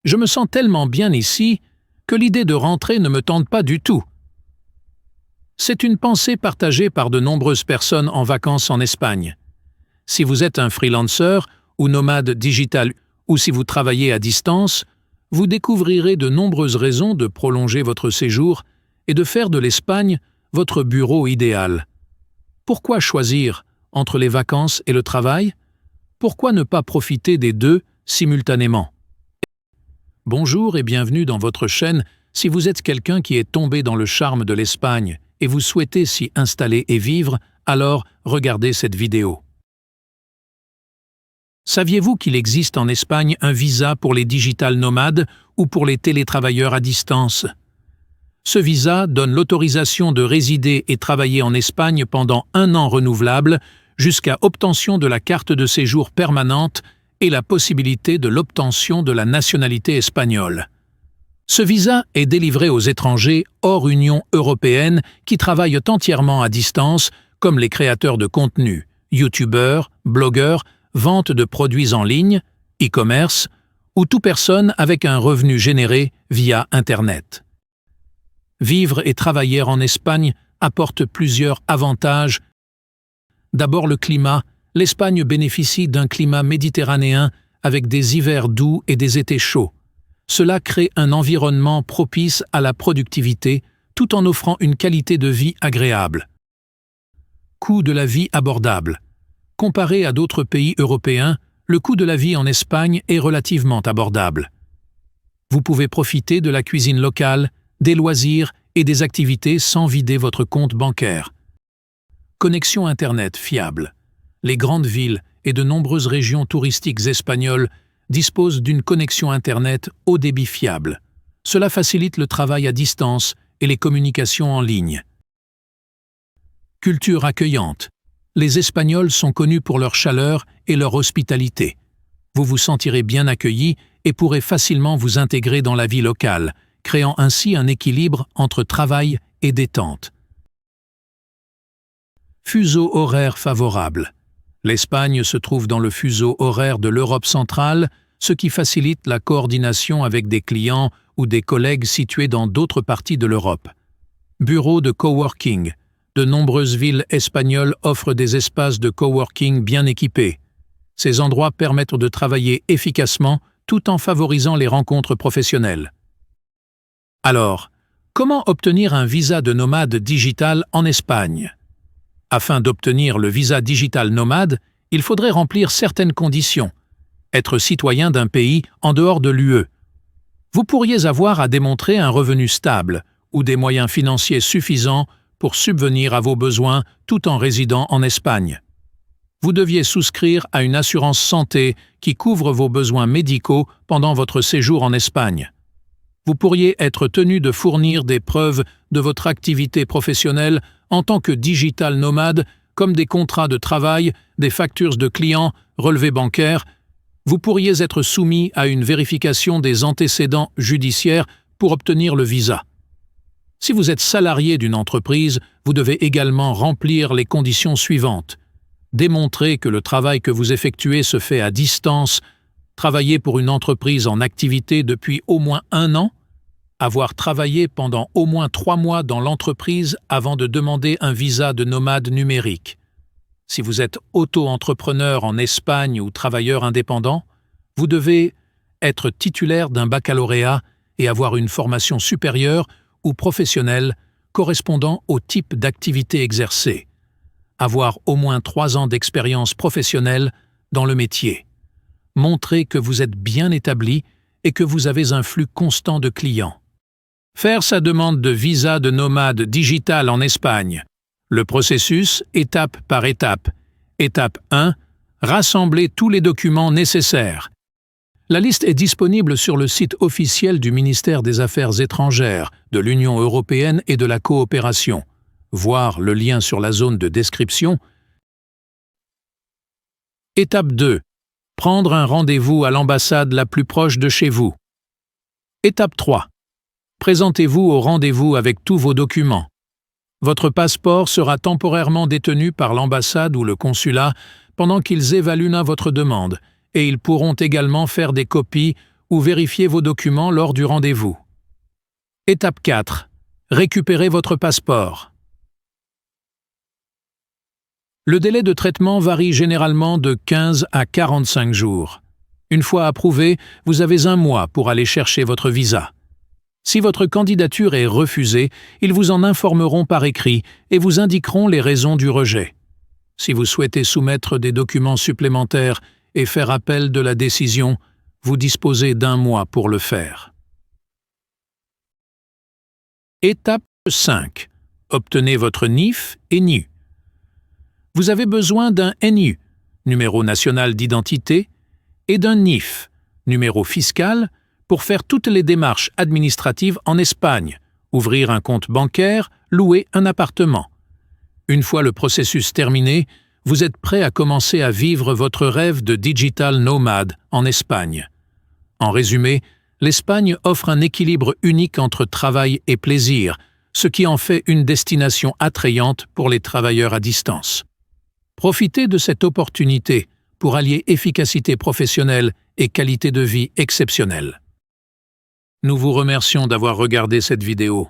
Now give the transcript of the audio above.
Je me sens tellement bien ici que l'idée de rentrer ne me tente pas du tout. C'est une pensée partagée par de nombreuses personnes en vacances en Espagne. Si vous êtes un freelancer ou nomade digital ou si vous travaillez à distance, vous découvrirez de nombreuses raisons de prolonger votre séjour et de faire de l'Espagne votre bureau idéal. Pourquoi choisir entre les vacances et le travail? Pourquoi ne pas profiter des deux simultanément? Bonjour et bienvenue dans votre chaîne si vous êtes quelqu'un qui est tombé dans le charme de l'Espagne et vous souhaitez s'y installer et vivre, alors regardez cette vidéo. Saviez-vous qu'il existe en Espagne un visa pour les digital nomades ou pour les télétravailleurs à distance? Ce visa donne l'autorisation de résider et travailler en Espagne pendant 1 an renouvelable jusqu'à obtention de la carte de séjour permanente et la possibilité de l'obtention de la nationalité espagnole. Ce visa est délivré aux étrangers hors Union européenne qui travaillent entièrement à distance, comme les créateurs de contenu, youtubeurs, blogueurs, vente de produits en ligne, e-commerce, ou toute personne avec un revenu généré via Internet. Vivre et travailler en Espagne apporte plusieurs avantages. D'abord le climat. L'Espagne bénéficie d'un climat méditerranéen avec des hivers doux et des étés chauds. Cela crée un environnement propice à la productivité tout en offrant une qualité de vie agréable. Coût de la vie abordable. Comparé à d'autres pays européens, le coût de la vie en Espagne est relativement abordable. Vous pouvez profiter de la cuisine locale, des loisirs et des activités sans vider votre compte bancaire. Connexion Internet fiable. Les grandes villes et de nombreuses régions touristiques espagnoles disposent d'une connexion Internet haut débit fiable. Cela facilite le travail à distance et les communications en ligne. Culture accueillante. Les Espagnols sont connus pour leur chaleur et leur hospitalité. Vous vous sentirez bien accueilli et pourrez facilement vous intégrer dans la vie locale, créant ainsi un équilibre entre travail et détente. Fuseau horaire favorable. L'Espagne se trouve dans le fuseau horaire de l'Europe centrale, ce qui facilite la coordination avec des clients ou des collègues situés dans d'autres parties de l'Europe. Bureaux de coworking. De nombreuses villes espagnoles offrent des espaces de coworking bien équipés. Ces endroits permettent de travailler efficacement tout en favorisant les rencontres professionnelles. Alors, comment obtenir un visa de nomade digital en Espagne? Afin d'obtenir le visa digital nomade, il faudrait remplir certaines conditions. Être citoyen d'un pays en dehors de l'UE. Vous pourriez avoir à démontrer un revenu stable ou des moyens financiers suffisants pour subvenir à vos besoins tout en résidant en Espagne. Vous deviez souscrire à une assurance santé qui couvre vos besoins médicaux pendant votre séjour en Espagne. Vous pourriez être tenu de fournir des preuves de votre activité professionnelle en tant que digital nomade, comme des contrats de travail, des factures de clients, relevés bancaires. Vous pourriez être soumis à une vérification des antécédents judiciaires pour obtenir le visa. Si vous êtes salarié d'une entreprise, vous devez également remplir les conditions suivantes. Démontrer que le travail que vous effectuez se fait à distance, travailler pour une entreprise en activité depuis au moins 1 an, avoir travaillé pendant au moins 3 mois dans l'entreprise avant de demander un visa de nomade numérique. Si vous êtes auto-entrepreneur en Espagne ou travailleur indépendant, vous devez être titulaire d'un baccalauréat et avoir une formation supérieure ou professionnelle correspondant au type d'activité exercée. Avoir au moins 3 ans d'expérience professionnelle dans le métier. Montrer que vous êtes bien établi et que vous avez un flux constant de clients. Faire sa demande de visa de nomade digital en Espagne. Le processus, étape par étape. Étape 1. Rassembler tous les documents nécessaires. La liste est disponible sur le site officiel du ministère des Affaires étrangères, de l'Union européenne et de la coopération. Voir le lien sur la zone de description. Étape 2. Prendre un rendez-vous à l'ambassade la plus proche de chez vous. Étape 3. Présentez-vous au rendez-vous avec tous vos documents. Votre passeport sera temporairement détenu par l'ambassade ou le consulat pendant qu'ils évaluent votre demande, et ils pourront également faire des copies ou vérifiez vos documents lors du rendez-vous. Étape 4. Récupérez votre passeport. Le délai de traitement varie généralement de 15 à 45 jours. Une fois approuvé, vous avez 1 mois pour aller chercher votre visa. Si votre candidature est refusée, ils vous en informeront par écrit et vous indiqueront les raisons du rejet. Si vous souhaitez soumettre des documents supplémentaires et faire appel de la décision, vous disposez d'1 mois pour le faire. Étape 5. Obtenez votre NIF et NIU. Vous avez besoin d'un NIU, numéro national d'identité, et d'un NIF, numéro fiscal, pour faire toutes les démarches administratives en Espagne, ouvrir un compte bancaire, louer un appartement. Une fois le processus terminé, vous êtes prêt à commencer à vivre votre rêve de digital nomade en Espagne. En résumé, l'Espagne offre un équilibre unique entre travail et plaisir, ce qui en fait une destination attrayante pour les travailleurs à distance. Profitez de cette opportunité pour allier efficacité professionnelle et qualité de vie exceptionnelle. Nous vous remercions d'avoir regardé cette vidéo.